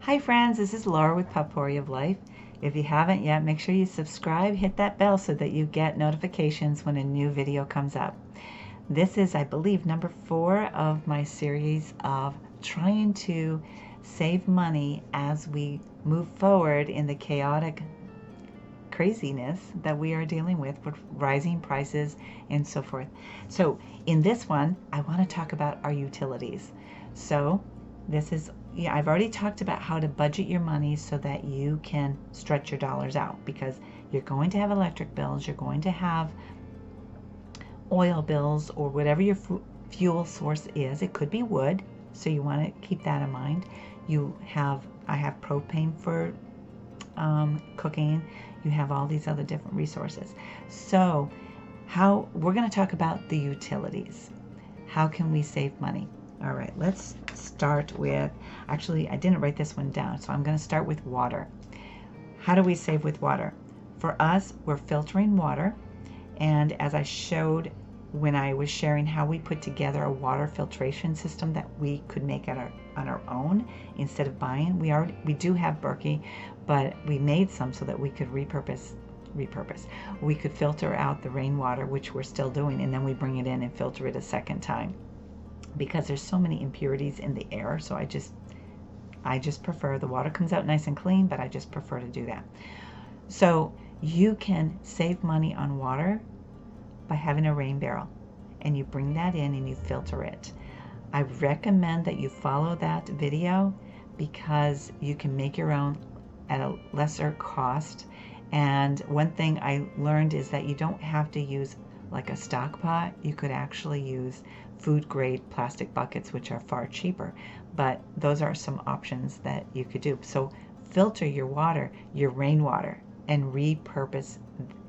Hi friends, this is Laura with Potpourri of Life. If you haven't yet, make sure you subscribe, hit that bell so that you get notifications when a new video comes up. This is, I believe, number 4 of my series of trying to save money as we move forward in the chaotic craziness that we are dealing with rising prices and so forth. So in this one, I want to talk about our utilities. So this is, I've already talked about how to budget your money so that you can stretch your dollars out, because you're going to have electric bills, you're going to have oil bills, or whatever your fuel source is. It could be wood, so you want to keep that in mind. I have propane for cooking. You have all these other different resources. So we're going to talk about the utilities. How can we save money? All right, let's start with, actually I didn't write this one down, so I'm going to start with water. How do we save with water? For us, we're filtering water, and as I showed when I was sharing how we put together a water filtration system that we could make on our own instead of buying. We do have Berkey, but we made some so that we could repurpose. We could filter out the rainwater, which we're still doing, and then we bring it in and filter it a second time, because there's so many impurities in the air. So I just prefer, the water comes out nice and clean, but I just prefer to do that. So you can save money on water by having a rain barrel, and you bring that in and you filter it. I recommend that you follow that video, because you can make your own at a lesser cost. And one thing I learned is that you don't have to use like a stock pot. You could actually use food grade plastic buckets, which are far cheaper, but those are some options that you could do. So filter your water, your rainwater, and repurpose,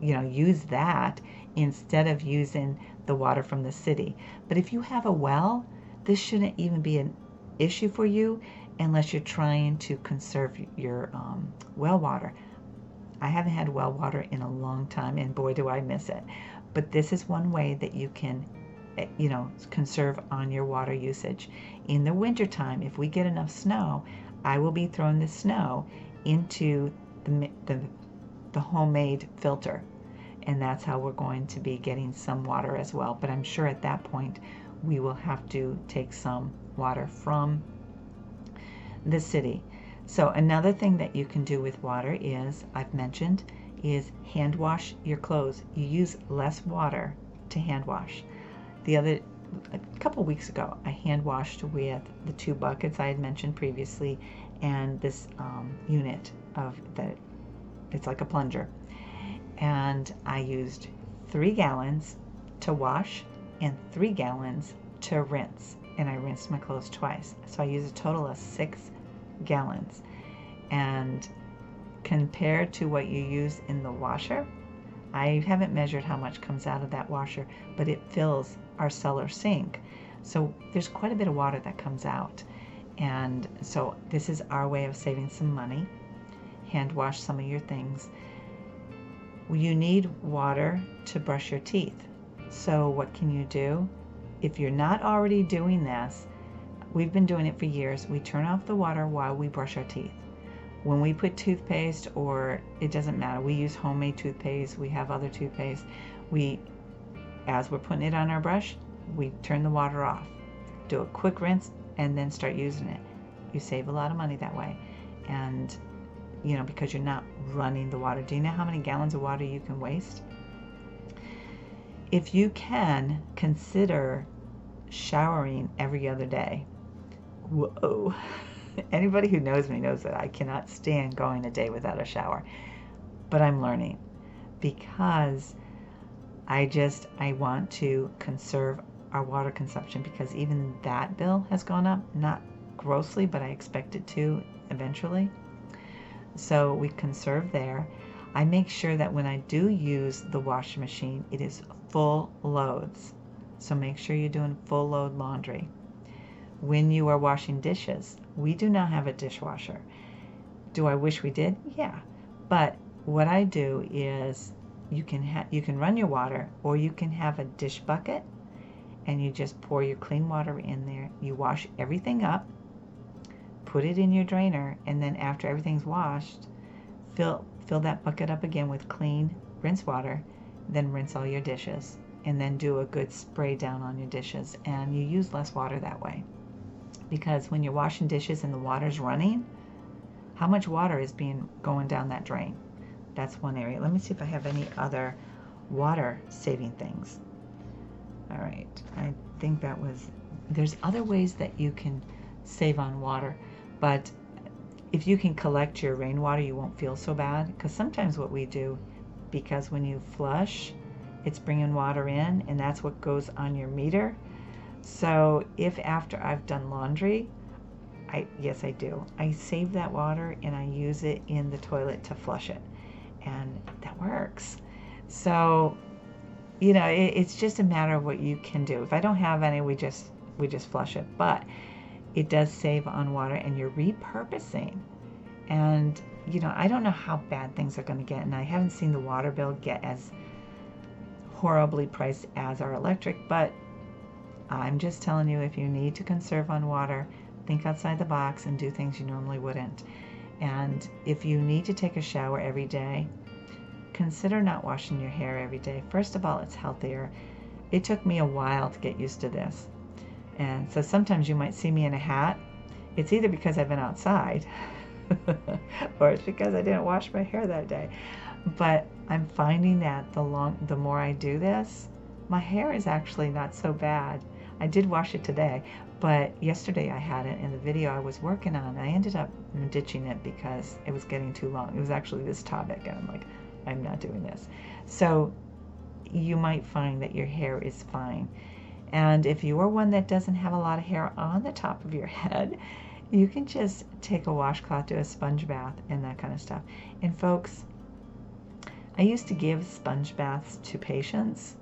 use that instead of using the water from the city. But if you have a well, this shouldn't even be an issue for you unless you're trying to conserve your well water. I haven't had well water in a long time, and boy do I miss it. But this is one way that you can conserve on your water usage. In the wintertime, if we get enough snow, I will be throwing the snow into the homemade filter, and that's how we're going to be getting some water as well. But I'm sure at that point we will have to take some water from the city. So another thing that you can do with water is, I've mentioned, is hand wash your clothes. You use less water to hand wash. A couple weeks ago, I hand washed with the 2 buckets I had mentioned previously, and this unit of that, it's like a plunger. And I used 3 gallons to wash and 3 gallons to rinse. And I rinsed my clothes twice. So I used a total of 6 gallons. And compared to what you use in the washer, I haven't measured how much comes out of that washer, but it fills our cellar sink. So there's quite a bit of water that comes out. And so this is our way of saving some money. Hand wash some of your things. You need water to brush your teeth. So what can you do? If you're not already doing this, we've been doing it for years. We turn off the water while we brush our teeth. When we put toothpaste, or it doesn't matter, we use homemade toothpaste, we have other toothpaste, as we're putting it on our brush, we turn the water off, do a quick rinse, and then start using it. You save a lot of money that way, and because you're not running the water. Do you know how many gallons of water you can waste? If you can, consider showering every other day. Whoa. Anybody who knows me knows that I cannot stand going a day without a shower. But I'm learning, because I want to conserve our water consumption, because even that bill has gone up, not grossly, but I expect it to eventually. So we conserve there. I make sure that when I do use the washing machine, it is full loads. So make sure you're doing full load laundry. When you are washing dishes, we do not have a dishwasher. Do I wish we did? Yeah. But what I do is, you can run your water, or you can have a dish bucket, and you just pour your clean water in there. You wash everything up, put it in your drainer, and then after everything's washed, fill that bucket up again with clean rinse water, then rinse all your dishes, and then do a good spray down on your dishes, and you use less water that way. Because when you're washing dishes and the water's running, how much water is going down that drain? That's one area. Let me see if I have any other water saving things. All right, I think there's other ways that you can save on water, but if you can collect your rainwater, you won't feel so bad. Because sometimes what we do, because when you flush, it's bringing water in, and that's what goes on your meter. So if after I've done laundry, yes I do, I save that water and I use it in the toilet to flush it, and that works. So it's just a matter of what you can do. If I don't have any, we just flush it, but it does save on water, and you're repurposing. And I don't know how bad things are going to get, and I haven't seen the water bill get as horribly priced as our electric, but I'm just telling you, if you need to conserve on water, think outside the box and do things you normally wouldn't. And if you need to take a shower every day, consider not washing your hair every day. First of all, it's healthier. It took me a while to get used to this. And so sometimes you might see me in a hat. It's either because I've been outside or it's because I didn't wash my hair that day. But I'm finding that the more I do this, my hair is actually not so bad. I did wash it today, but yesterday I had it in the video I was working on. I ended up ditching it because it was getting too long. It was actually this topic, and I'm like, I'm not doing this. So you might find that your hair is fine. And if you are one that doesn't have a lot of hair on the top of your head, you can just take a washcloth, do a sponge bath, and that kind of stuff. And folks, I used to give sponge baths to patients.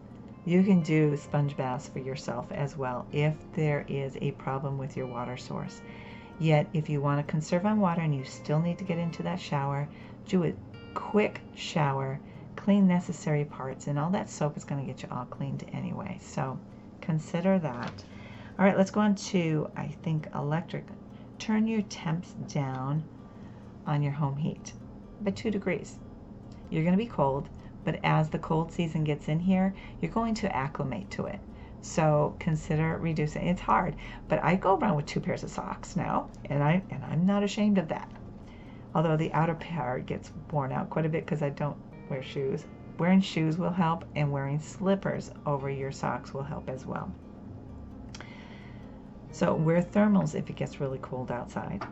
You can do sponge baths for yourself as well if there is a problem with your water source. Yet, if you want to conserve on water and you still need to get into that shower, do a quick shower, clean necessary parts, and all that soap is going to get you all cleaned anyway. So consider that. All right, let's go on to, I think, electric. Turn your temps down on your home heat by 2 degrees. You're going to be cold, but as the cold season gets in here, you're going to acclimate to it. So consider reducing. It's hard, but I go around with 2 pairs of socks now, and I'm not ashamed of that. Although the outer part gets worn out quite a bit because I don't wear shoes. Wearing shoes will help, and wearing slippers over your socks will help as well. So wear thermals if it gets really cold outside.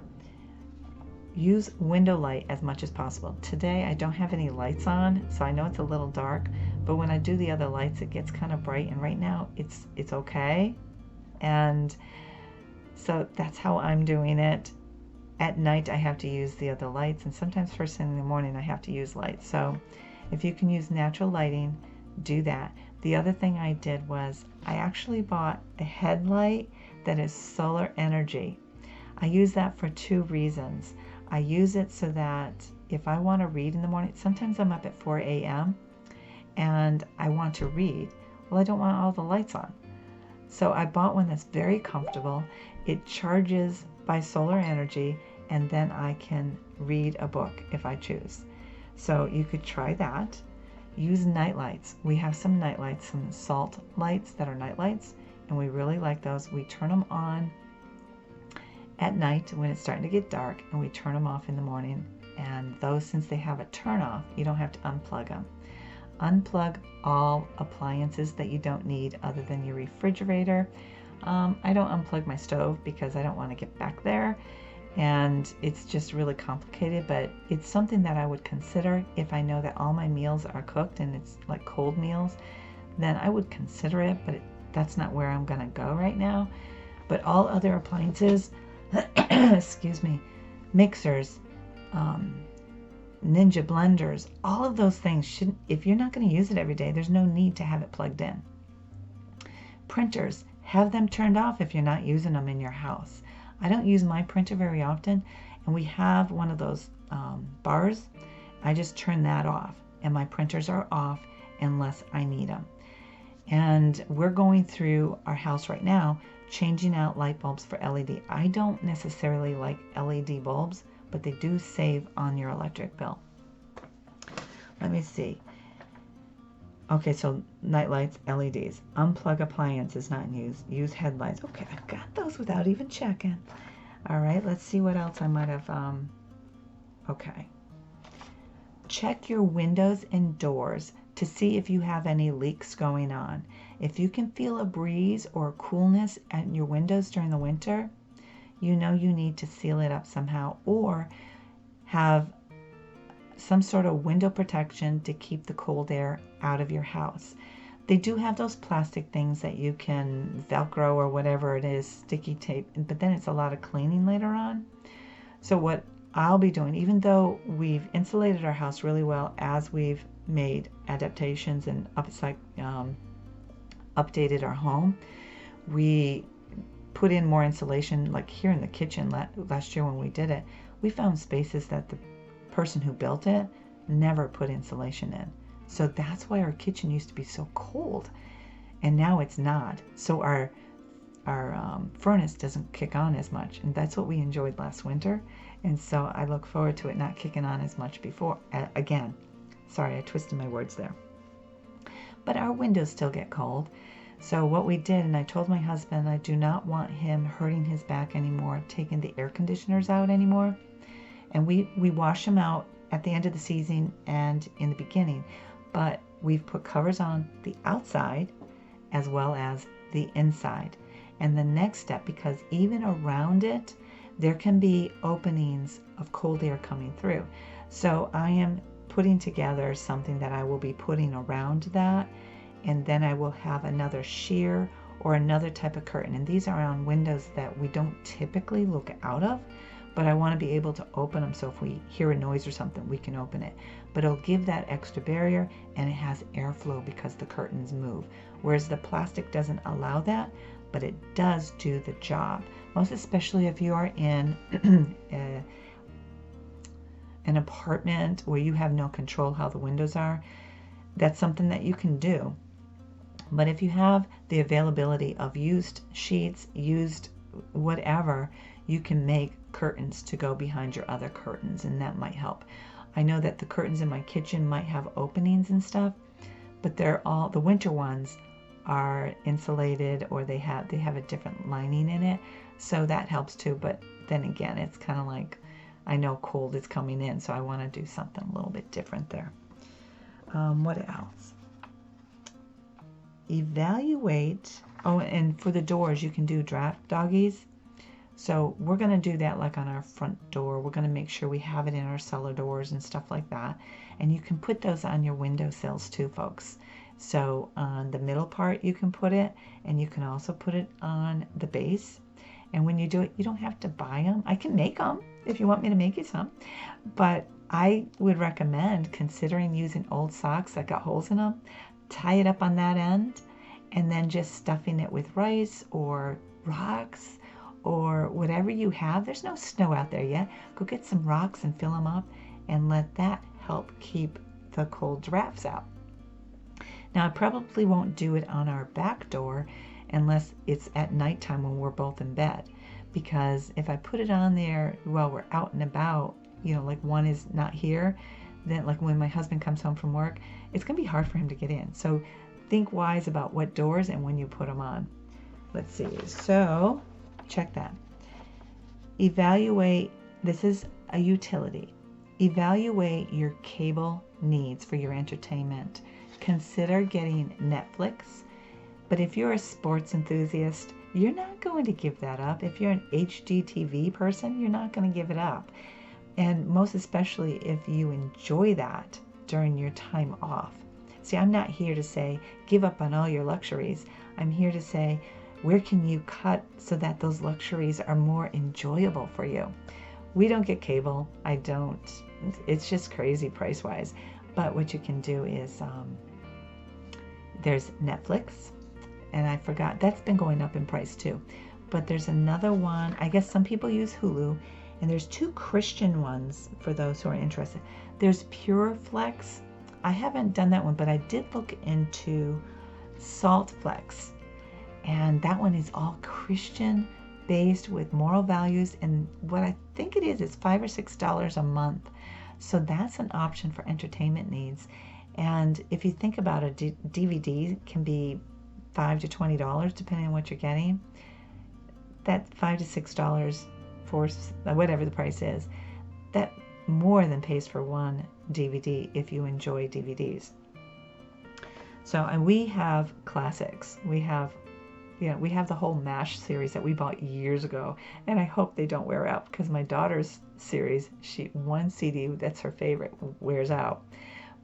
Use window light as much as possible. Today I don't have any lights on, so I know it's a little dark, but when I do the other lights it gets kind of bright, and right now it's okay. And so that's how I'm doing it. At night I have to use the other lights, and sometimes first thing in the morning I have to use lights. So if you can use natural lighting, do that. The other thing I did was I actually bought a headlight that is solar energy. I use that for 2 reasons. I use it so that if I want to read in the morning, sometimes I'm up at 4 a.m. and I want to read. Well, I don't want all the lights on. So I bought one that's very comfortable. It charges by solar energy, and then I can read a book if I choose. So you could try that. Use night lights. We have some night lights, some salt lights that are night lights, and we really like those. We turn them on at night when it's starting to get dark, and we turn them off in the morning. And those, since they have a turn off, you don't have to unplug them. Unplug all appliances that you don't need other than your refrigerator. I don't unplug my stove because I don't want to get back there, and it's just really complicated, but it's something that I would consider if I know that all my meals are cooked and it's like cold meals. Then I would consider it, but that's not where I'm going to go right now. But all other appliances, excuse me, mixers, Ninja blenders, all of those things should, if you're not going to use it every day, there's no need to have it plugged in. Printers, have them turned off if you're not using them in your house. I don't use my printer very often, and we have one of those bars. I just turn that off, and my printers are off unless I need them. And we're going through our house right now, changing out light bulbs for LED. I don't necessarily like LED bulbs, but they do save on your electric bill. Let me see. Okay, so night lights, LEDs. Unplug appliances not in use. Use headlights. Okay, I've got those without even checking. All right, let's see what else I might have. Okay. Check your windows and doors to see if you have any leaks going on. If you can feel a breeze or coolness at your windows during the winter, you know you need to seal it up somehow, or have some sort of window protection to keep the cold air out of your house. They do have those plastic things that you can Velcro or whatever it is, sticky tape, but then it's a lot of cleaning later on. So what I'll be doing, even though we've insulated our house really well as we've made adaptations and updated our home, we put in more insulation. Like here in the kitchen last year when we did it, we found spaces that the person who built it never put insulation in. So that's why our kitchen used to be so cold, and now it's not. So our furnace doesn't kick on as much, and that's what we enjoyed last winter. And so I look forward to it not kicking on as much before. Again, sorry, I twisted my words there. But our windows still get cold. So what we did, and I told my husband I do not want him hurting his back anymore, taking the air conditioners out anymore. And we wash them out at the end of the season and in the beginning. But we've put covers on the outside as well as the inside. And the next step, because even around it, there can be openings of cold air coming through. So I am putting together something that I will be putting around that, and then I will have another sheer or another type of curtain. And these are on windows that we don't typically look out of, but I want to be able to open them so if we hear a noise or something, we can open it. But it'll give that extra barrier, and it has airflow because the curtains move. Whereas the plastic doesn't allow that, but it does do the job. Most especially if you are in an apartment where you have no control how the windows are, that's something that you can do. But if you have the availability of used sheets, used whatever, you can make curtains to go behind your other curtains, and that might help. I know that the curtains in my kitchen might have openings and stuff, but they're all, the winter ones are insulated, or they have a different lining in it, so that helps too. But then again, it's kind of like, I know cold is coming in, so I want to do something a little bit different there. What else? Evaluate. Oh, and for the doors, you can do draft doggies. So we're going to do that like on our front door. We're going to make sure we have it in our cellar doors and stuff like that. And you can put those on your windowsills too, folks. So on the middle part you can put it, and you can also put it on the base. And when you do it, you don't have to buy them. I can make them if you want me to make you some. But I would recommend considering using old socks that got holes in them, tie it up on that end, and then just stuffing it with rice or rocks or whatever you have. There's no snow out there yet. Go get some rocks and fill them up, and let that help keep the cold drafts out. Now, I probably won't do it on our back door unless it's at nighttime when we're both in bed, because if I put it on there while we're out and about, you know, like one is not here, then like when my husband comes home from work, it's going to be hard for him to get in. So think wise about what doors and when you put them on. Let's see. So check that. Evaluate. This is a utility. Evaluate your cable needs for your entertainment. Consider getting Netflix. But if you're a sports enthusiast, you're not going to give that up. If you're an HGTV person, you're not going to give it up. And most especially if you enjoy that during your time off. See, I'm not here to say give up on all your luxuries. I'm here to say, where can you cut so that those luxuries are more enjoyable for you? We don't get cable. I don't. It's just crazy price-wise. But what you can do is there's Netflix. And I forgot, that's been going up in price too. But there's another one. I guess some people use Hulu. And there's two Christian ones for those who are interested. There's PureFlex. I haven't done that one, but I did look into Salt Flex. And that one is all Christian based with moral values. And what I think it is $5 or $6 a month. So that's an option for entertainment needs. And if you think about a DVD can be $5 to $20 depending on what you're getting. That $5 to $6 for whatever the price is, that more than pays for one DVD if you enjoy DVDs. So, and we have classics. We have the whole MASH series that we bought years ago, and I hope they don't wear out, because my daughter's series, one CD that's her favorite wears out,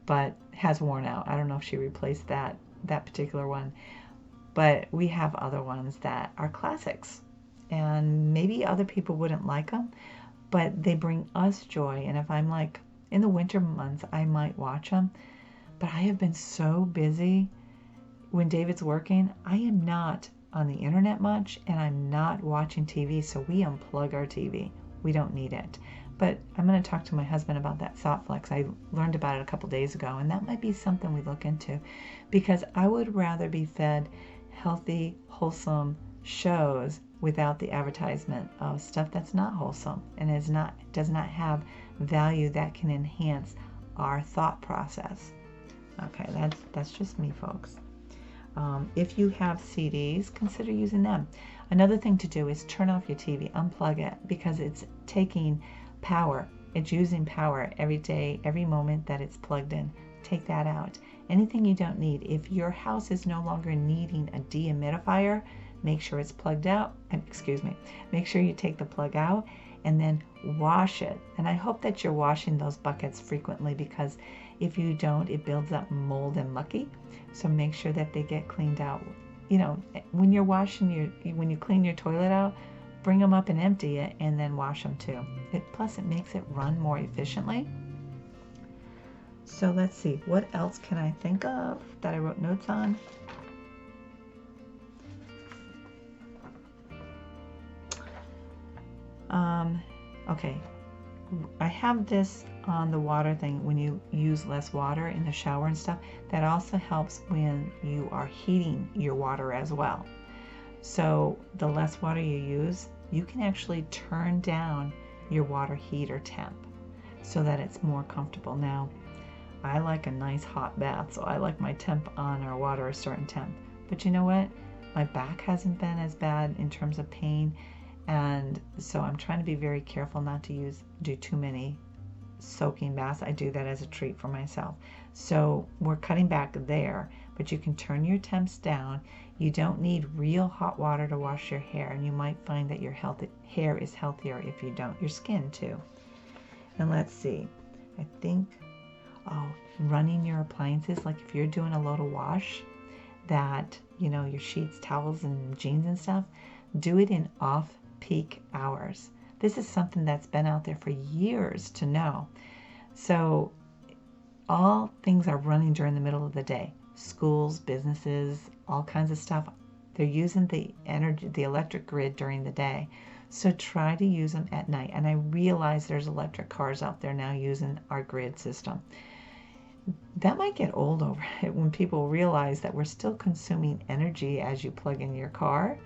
but has worn out. I don't know if she replaced that particular one, but we have other ones that are classics, and maybe other people wouldn't like them, but they bring us joy. And if I'm like in the winter months, I might watch them, but I have been so busy when David's working. I am not on the internet much, and I'm not watching TV, so we unplug our TV. We don't need it. But I'm going to talk to my husband about that Salt Flex. I learned about it a couple days ago, and that might be something we look into, because I would rather be fed healthy, wholesome shows without the advertisement of stuff that's not wholesome and does not have value that can enhance our thought process. Okay, that's just me, folks. If you have CDs, consider using them. Another thing to do is turn off your TV, unplug it, because it's taking power. It's using power every day, every moment that it's plugged in. Take that out. Anything you don't need. If your house is no longer needing a dehumidifier, make sure it's plugged out. Make sure you take the plug out and then wash it. And I hope that you're washing those buckets frequently, because if you don't, it builds up mold and mucky. So make sure that they get cleaned out. When you're when you clean your toilet out, bring them up and empty it, and then wash them too. Plus it makes it run more efficiently. So let's see, what else can I think of that I wrote notes on? Okay, I have this on the water thing. When you use less water in the shower and stuff, that also helps when you are heating your water as well. So the less water you use, you can actually turn down your water heater temp so that it's more comfortable. Now, I like a nice hot bath, so I like my temp on our water a certain temp. But you know what? My back hasn't been as bad in terms of pain, and so I'm trying to be very careful not to do too many soaking baths. I do that as a treat for myself. So we're cutting back there, but you can turn your temps down. You don't need real hot water to wash your hair, and you might find that your hair is healthier if you don't. Your skin too. And let's see, I think, running your appliances, like if you're doing a load of wash, that, your sheets, towels, and jeans and stuff, do it in off-peak hours. This is something that's been out there for years to know. So all things are running during the middle of the day. Schools, businesses, all kinds of stuff. They're using the electric grid during the day. So try to use them at night. And I realize there's electric cars out there now using our grid system. That might get old over it when people realize that we're still consuming energy as you plug in your car.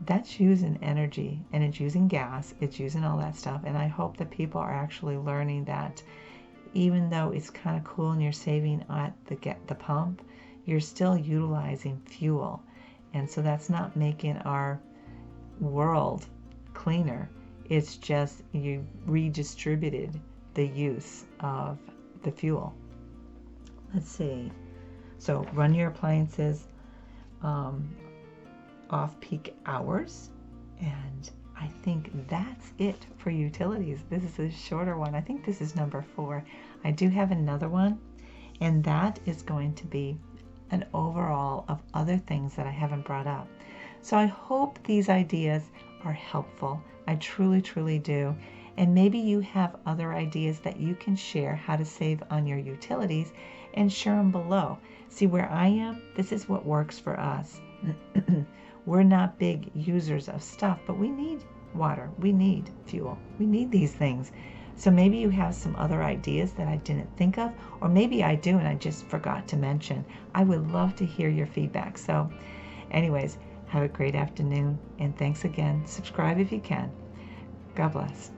That's using energy, and it's using gas, it's using all that stuff. And I hope that people are actually learning that even though it's kind of cool and you're saving at the pump, you're still utilizing fuel. And so that's not making our world cleaner. It's just you redistributed the use of the fuel. Let's see. So run your appliances off-peak hours, and I think that's it for utilities. This is a shorter one. I think this is number 4. I do have another one, and that is going to be an overall of other things that I haven't brought up. So I hope these ideas are helpful. I truly, truly do. And maybe you have other ideas that you can share how to save on your utilities, and share them below. See, where I am, this is what works for us. We're not big users of stuff, but we need water, we need fuel, we need these things. So maybe you have some other ideas that I didn't think of, or maybe I do and I just forgot to mention. I would love to hear your feedback. So anyways, have a great afternoon, and thanks again. Subscribe if you can. God bless.